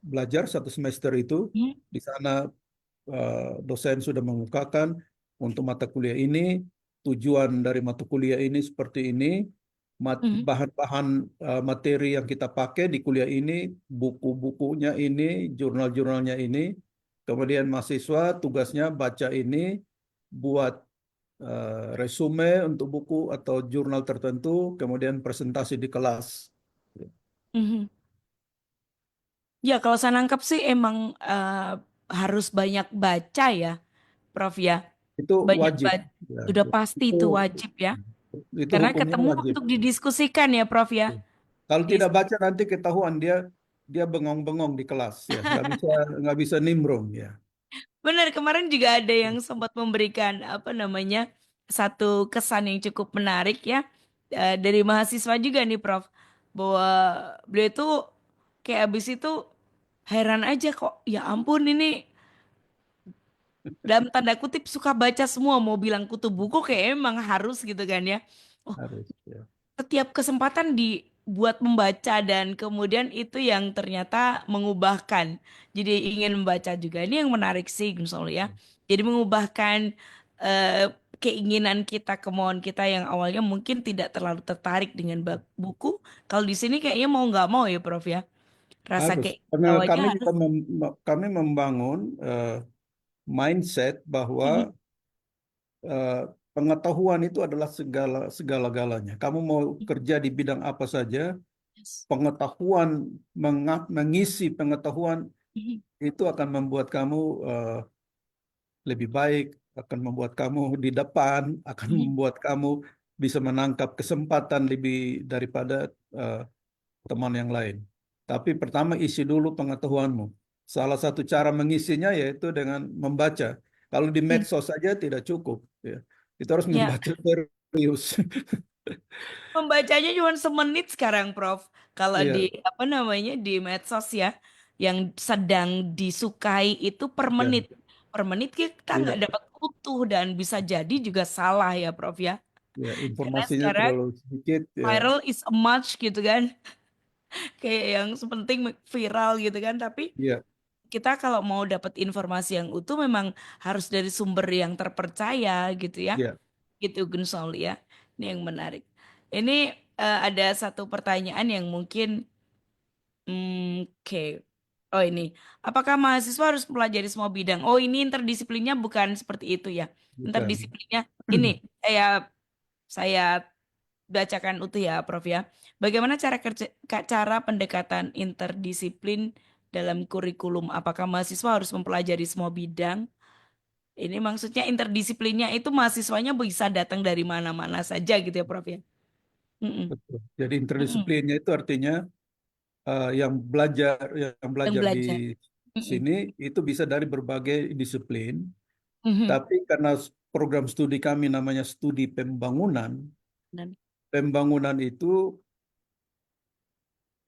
belajar satu semester itu. Mhm. Di sana dosen sudah mengukakan untuk mata kuliah ini, tujuan dari mata kuliah ini seperti ini, Mhm. bahan-bahan materi yang kita pakai di kuliah ini, buku-bukunya ini, jurnal-jurnalnya ini, kemudian mahasiswa tugasnya baca ini, buat resume untuk buku atau jurnal tertentu, kemudian presentasi di kelas. Mhm. Ya, kalau saya nangkap sih emang harus banyak baca ya, Prof ya. Itu Banyak wajib. baca, Ya, udah pasti itu itu wajib ya. itu Karena hukumnya ketemu wajib. untuk didiskusikan ya, Prof ya. Kalau Dis- tidak baca nanti ketahuan dia dia bengong-bengong di kelas ya, nggak bisa nimbrung ya. Benar, kemarin juga ada yang sempat memberikan apa namanya satu kesan yang cukup menarik ya dari mahasiswa juga nih, Prof. Bahwa beliau itu kayak abis itu heran aja kok, ya ampun ini dalam tanda kutip suka baca semua, mau bilang kutu buku kayak emang harus gitu kan ya. Oh, Harus ya. setiap kesempatan dibuat membaca dan kemudian itu yang ternyata mengubahkan. Jadi ingin membaca juga. Ini yang menarik sih, Gunsul ya. Jadi mengubahkan keinginan kita, kemauan kita yang awalnya mungkin tidak terlalu tertarik dengan buku. Kalau di sini kayaknya mau nggak mau ya, Prof ya. Rasa Harus. kayak Karena awalnya kami harus. juga kami membangun mindset bahwa Mhm. eh, pengetahuan itu adalah segala-galanya. Kamu mau kerja di bidang apa saja, Yes. pengetahuan, mengisi pengetahuan Mhm. itu akan membuat kamu lebih baik, akan membuat kamu di depan, akan Mhm. membuat kamu bisa menangkap kesempatan lebih daripada eh, teman yang lain. Tapi pertama isi dulu pengetahuanmu. Salah satu cara mengisinya yaitu dengan membaca. Kalau di Mhm. medsos saja tidak cukup, ya. Itu harus Ya, membaca serius. membacanya cuma semenit sekarang, Prof. Kalau di Iya, apa namanya di medsos ya, yang sedang disukai itu per iya, menit. Per menit kita nggak iya, dapat utuh dan bisa jadi juga salah ya, Prof ya. ya. Karena Informasinya sekarang terlalu sedikit, ya, viral is a much gitu kan. Kayak yang sepenting viral gitu kan. Tapi iya, kita kalau mau dapat informasi yang utuh memang harus dari sumber yang terpercaya gitu ya. iya. Gitu Gun Sol ya. Ini yang menarik. Ini ada satu pertanyaan yang mungkin oke. Oh ini, apakah mahasiswa harus pelajari semua bidang? Oh ini interdisiplinnya bukan seperti itu ya. Bukan. Interdisiplinnya ini saya bacakan utuh ya Prof ya. Bagaimana cara kerja cara pendekatan interdisiplin dalam kurikulum? Apakah mahasiswa harus mempelajari semua bidang? Ini maksudnya interdisiplinnya itu mahasiswanya bisa datang dari mana-mana saja gitu ya Prof ya. Mm-mm. Betul. Jadi Mm-mm. interdisiplinnya itu artinya yang Yang belajar di belajar. Mm-mm. sini itu bisa dari berbagai disiplin. Mhm. Tapi karena program studi kami namanya studi pembangunan, Dan, pembangunan itu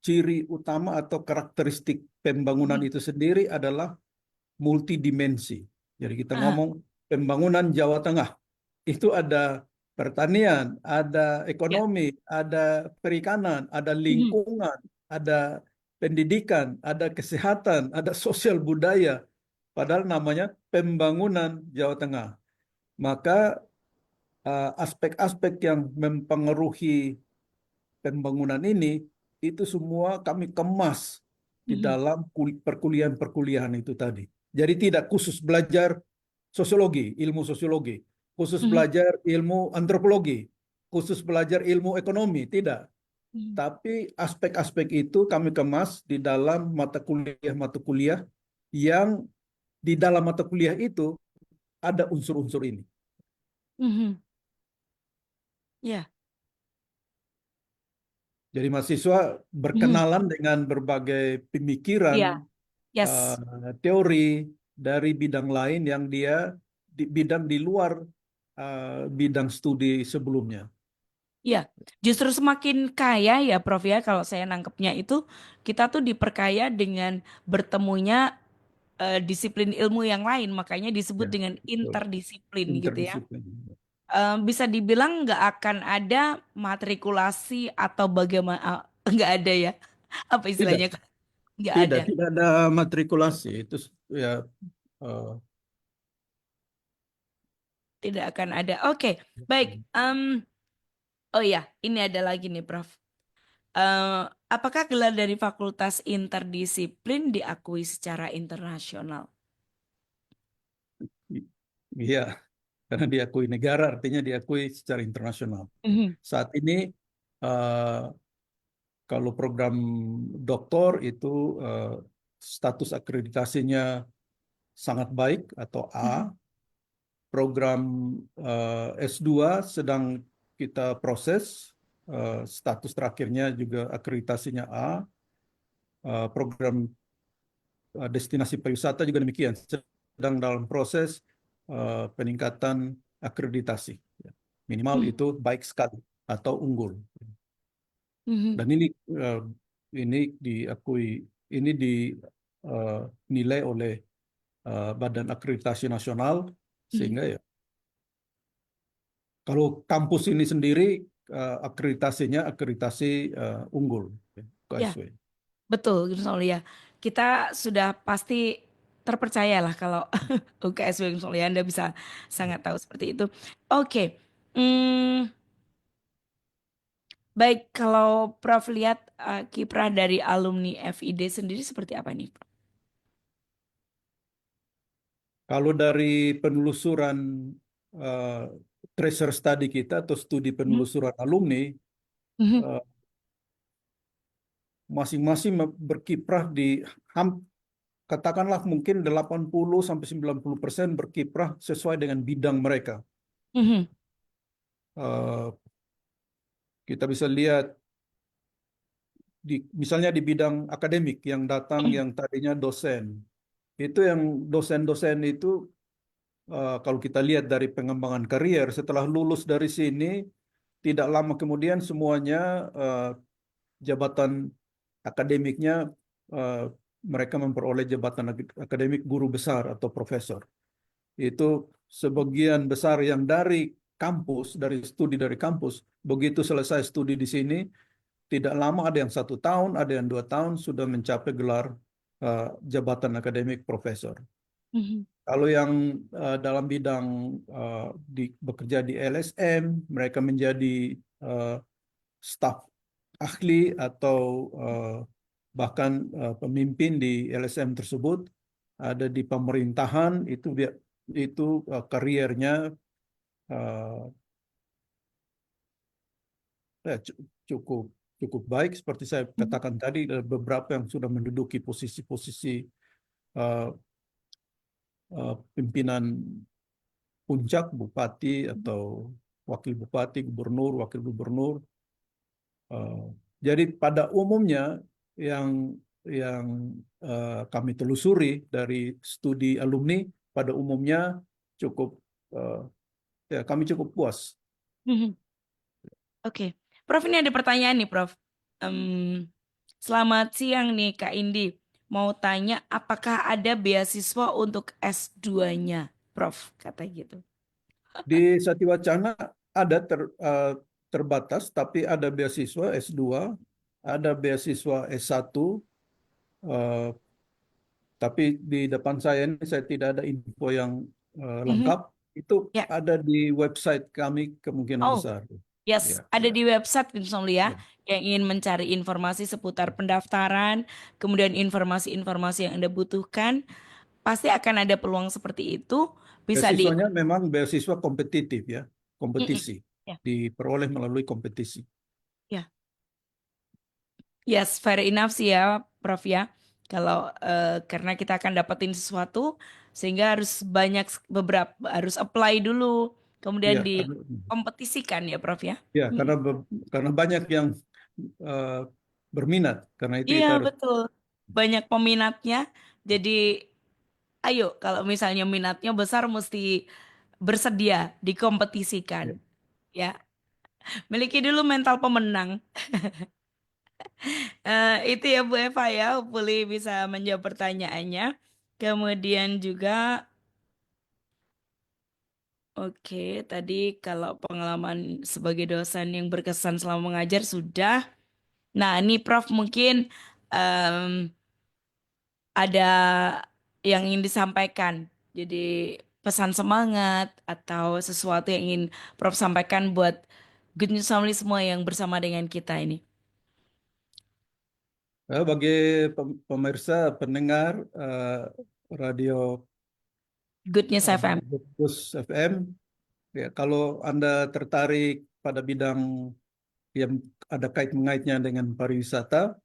ciri utama atau karakteristik pembangunan mhm. itu sendiri adalah multidimensi. Jadi kita Aha. ngomong pembangunan Jawa Tengah, itu ada pertanian, ada Ya. ekonomi, ada perikanan, ada Mhm. lingkungan, ada pendidikan, ada kesehatan, ada sosial budaya. Padahal namanya pembangunan Jawa Tengah. Maka aspek-aspek yang mempengaruhi pembangunan ini itu semua kami kemas di Mhm. dalam perkuliahan-perkuliahan itu tadi. Jadi tidak khusus belajar sosiologi, ilmu sosiologi, khusus Mhm. belajar ilmu antropologi, khusus belajar ilmu ekonomi, tidak. Mhm. Tapi aspek-aspek itu kami kemas di dalam mata kuliah yang di dalam mata kuliah itu ada unsur-unsur ini. Mhm. Ya. Jadi mahasiswa Mhm. berkenalan dengan berbagai pemikiran, Ya. eh, Yes. teori dari bidang lain yang dia di bidang di luar bidang studi sebelumnya. Ya. Justru semakin kaya ya Prof ya kalau saya nangkepnya itu kita tuh diperkaya dengan bertemunya disiplin ilmu yang lain makanya disebut Ya, dengan betul. interdisiplin gitu ya. Interdisiplin. Bisa dibilang nggak akan ada matrikulasi atau bagaimana nggak ada ya apa Tidak, istilahnya nggak ada. tidak ada matrikulasi itu ya eh, Tidak akan ada. Oke, baik. Oh ya, ini ada lagi nih, Prof. Eh, apakah gelar dari Fakultas Interdisiplin diakui secara internasional? iya, karena diakui negara artinya diakui secara internasional. Mhm. Saat ini eh, kalau program doktor itu eh, status akreditasinya sangat baik atau Mhm. A. Program S2 sedang kita proses, status terakhirnya juga akreditasinya A. Program destinasi pariwisata juga demikian, sedang dalam proses peningkatan akreditasi. Ya. Minimal Mhm. itu baik sekali atau unggul. Mhm. Dan eh, ini diakui, ini dinilai oleh Badan Akreditasi Nasional, Mhm. sehingga ya kalau kampus ini sendiri akreditasinya akreditasi unggul, ya, Ya, KSW. betul, Gus ya. Kita sudah pasti terpercaya lah kalau UKSW Gus ya. Anda bisa sangat tahu seperti itu. Oke, hmm, baik kalau Prof lihat kiprah dari alumni FID sendiri seperti apa nih, Prof? Kalau dari penelusuran tracer study kita atau studi Mhm. penelusuran alumni, Mhm. eh, masing-masing berkiprah di katakanlah mungkin 80 sampai 90% berkiprah sesuai dengan bidang mereka. Mhm. Eh, kita bisa lihat misalnya di bidang akademik yang datang Mhm. yang tadinya dosen. Itu yang dosen-dosen itu kalau kita lihat dari pengembangan karier setelah lulus dari sini tidak lama kemudian semuanya jabatan akademiknya eh, mereka memperoleh jabatan akademik guru besar atau profesor. Itu sebagian besar yang dari kampus, dari studi dari kampus, begitu selesai studi di sini, tidak lama ada yang 1 tahun, ada yang 2 tahun sudah mencapai gelar jabatan akademik profesor. Mhm. Kalau yang dalam bidang eh, bekerja di LSM, mereka menjadi eh, staf ahli atau eh, bahkan pemimpin di LSM tersebut, ada di pemerintahan itu kariernya eh, cukup cukup baik seperti saya Mhm. katakan tadi, ada beberapa yang sudah menduduki posisi-posisi eh, pimpinan puncak, bupati atau wakil bupati, gubernur, wakil gubernur. Eh, jadi pada umumnya yang yang kami telusuri dari studi alumni pada umumnya cukup eh, ya kami cukup puas. Mhm. Oke, Prof ini ada pertanyaan nih, Prof. Em, Selamat siang nih Kak Indi. Mau tanya apakah ada beasiswa untuk S2-nya, Prof? Kata gitu. Di Satiwacana ada terbatas, tapi ada beasiswa S2, ada beasiswa S1, eh, tapi di depan saya ini saya tidak ada info yang Mhm. lengkap. Itu Ya. ada di website kami kemungkinan Oh, besar. yes, Ya, ada di website Insomnia ya. yang ingin mencari informasi seputar pendaftaran, kemudian informasi-informasi yang Anda butuhkan, pasti akan ada peluang seperti itu. Bisa di Beasiswanya memang beasiswa kompetitif ya, Mm-mm. kompetisi. Ya, Diperoleh melalui kompetisi. ya. Yes, fair enough sih ya, Prof ya. Kalau karena kita akan dapetin sesuatu, sehingga harus beberapa harus apply dulu, kemudian Ya, dikompetisikan ya, Prof ya. ya Mm-mm. karena banyak yang eh, berminat, karena itu Iya kita harus. betul, banyak peminatnya. Jadi ayo, kalau misalnya minatnya besar, mesti bersedia dikompetisikan. Ya. Ya, miliki dulu mental pemenang. Itu ya Bu Eva ya, hopefully bisa menjawab pertanyaannya. Kemudian juga, oke, tadi kalau pengalaman sebagai dosen yang berkesan selama mengajar sudah. Nah, ini Prof mungkin em, ada yang ingin disampaikan. Jadi pesan semangat atau sesuatu yang ingin Prof sampaikan buat Good News Family semua yang bersama dengan kita ini. Bagi pemirsa, pendengar radio Good News FM. Bus FM, ya, kalau Anda tertarik pada bidang yang ada kait-mengaitnya dengan pariwisata,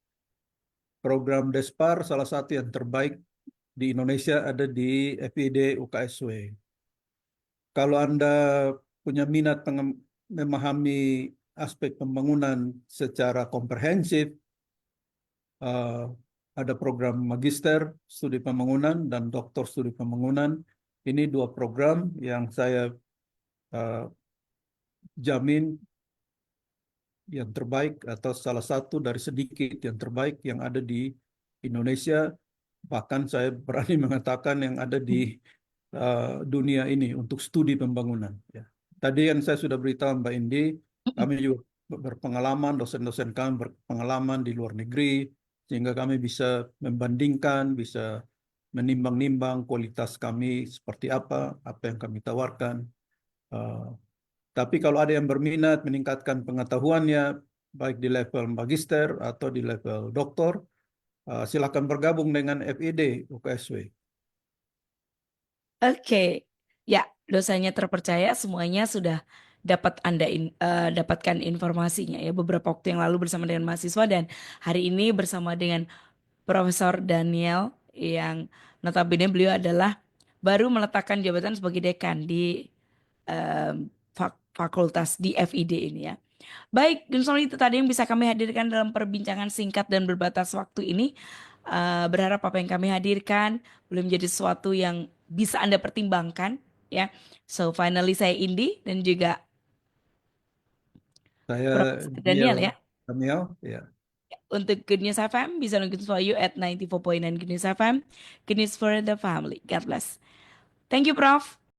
program Despar salah satu yang terbaik di Indonesia ada di FID UKSW. Kalau Anda punya minat memahami aspek pembangunan secara komprehensif, eh, ada program magister studi pembangunan dan doktor studi pembangunan. Ini dua program yang saya eh, jamin yang terbaik atau salah satu dari sedikit yang terbaik yang ada di Indonesia. Bahkan saya berani mengatakan yang ada di dunia ini untuk studi pembangunan. Ya. Tadi yang saya sudah beritahu Mbak Indi, kami juga berpengalaman, dosen-dosen kami berpengalaman di luar negeri, sehingga kami bisa membandingkan, bisa menimbang-nimbang kualitas kami seperti apa yang kami tawarkan. Eh, tapi kalau ada yang berminat meningkatkan pengetahuannya, baik di level magister atau di level doktor, silakan bergabung dengan FID UKSW. Oke, Ya, dosanya terpercaya, semuanya sudah dapatkan informasinya ya beberapa waktu yang lalu bersama dengan mahasiswa dan hari ini bersama dengan Profesor Daniel yang notabene beliau adalah baru meletakkan jabatan sebagai dekan di fakultas di FID ini ya. Baik, Gunsol itu tadi yang bisa kami hadirkan dalam perbincangan singkat dan berbatas waktu ini. Berharap apa yang kami hadirkan belum menjadi sesuatu yang bisa Anda pertimbangkan ya. So finally saya Indi dan juga Saya Profesor Diel Daniel ya. Daniel, ya. Untuk Good News FM bisa nungguin for you at 94.9 Good News FM. Good News for the family. God bless. Thank you Prof.